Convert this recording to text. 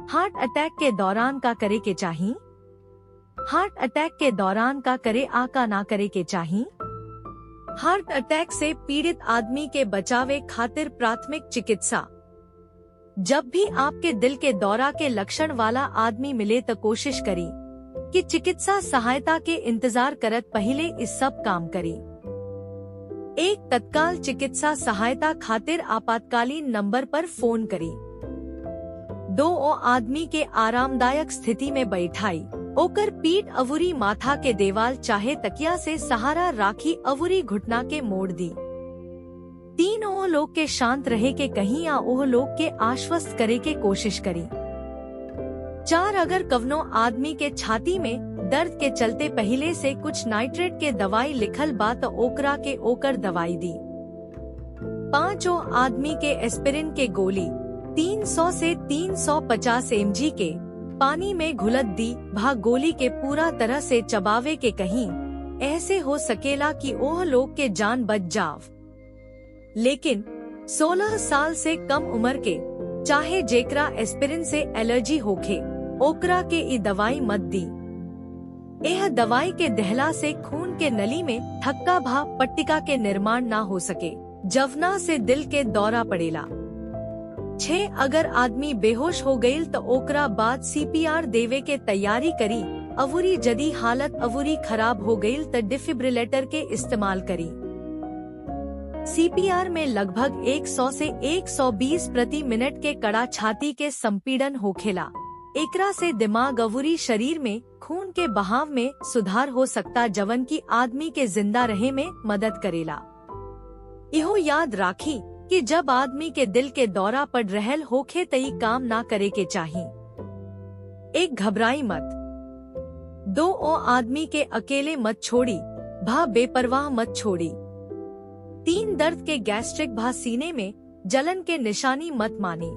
Heart attack के दौरान का करे के चाहिए? हार्ट अटैक के दौरान का करे का ना करे के चाहिए? हार्ट अटैक से पीड़ित आदमी के बचावे खातिर प्राथमिक चिकित्सा। जब भी आपके दिल के दौरा के लक्षण वाला आदमी मिले तो कोशिश करी कि चिकित्सा सहायता के इंतजार करत पहले इस सब काम करी। एक तत्काल चिकित्सा सहायता खातिर आपातकालीन नंबर पर फोन करी। दो आदमी के आरामदायक स्थिति में बैठाई, ओकर पीठ अवुरी माथा के देवाल चाहे तकिया से सहारा राखी अवुरी घुटना के मोड़ दी। तीन ओह लोग के शांत रहे के कहीं या ओह लोग के आश्वस्त करे के कोशिश करी। 4 अगर कवनो आदमी के छाती में दर्द के चलते पहले से कुछ नाइट्रेट के दवाई लिखल बा तो ओकरा के ओकर दवाई दी। 5 आदमी के एस्पिरिन के गोली 300 से 350 mg के पानी में घुलत दी भा गोली के पूरा तरह से चबावे के कहीं ऐसे हो सकेला कि ओह लोग के जान बच जाव। लेकिन 16 साल से कम उम्र के चाहे जेकरा एस्पिरिन से एलर्जी होखे ओकरा के ई दवाई मत दी। यह दवाई के दहला से खून के नली में थक्का भा पट्टिका के निर्माण ना हो सके, जवना से दिल के दौरा पड़ेला। 6 अगर आदमी बेहोश हो गईल तो ओकरा बाद CPR देवे के तैयारी करी। अवुरी जदी हालत अवुरी खराब हो गईल तो डिफिब्रिलेटर के इस्तेमाल करी। CPR में लगभग 100 से 120 प्रति मिनट के कड़ा छाती के संपीड़न होखेला। एकरा से दिमाग अवुरी शरीर में खून के बहाव में सुधार हो सकता, जवन की आदमी के जिंदा रहे में मदद करेला। इहो याद राखी कि जब आदमी के दिल के दौरा पड़ रहल होखे तई काम ना करे के चाहिए। एक घबराई मत। 2 आदमी के अकेले मत छोड़ी भा बेपरवाह मत छोड़ी। 3 दर्द के गैस्ट्रिक भा सीने में जलन के निशानी मत मानी।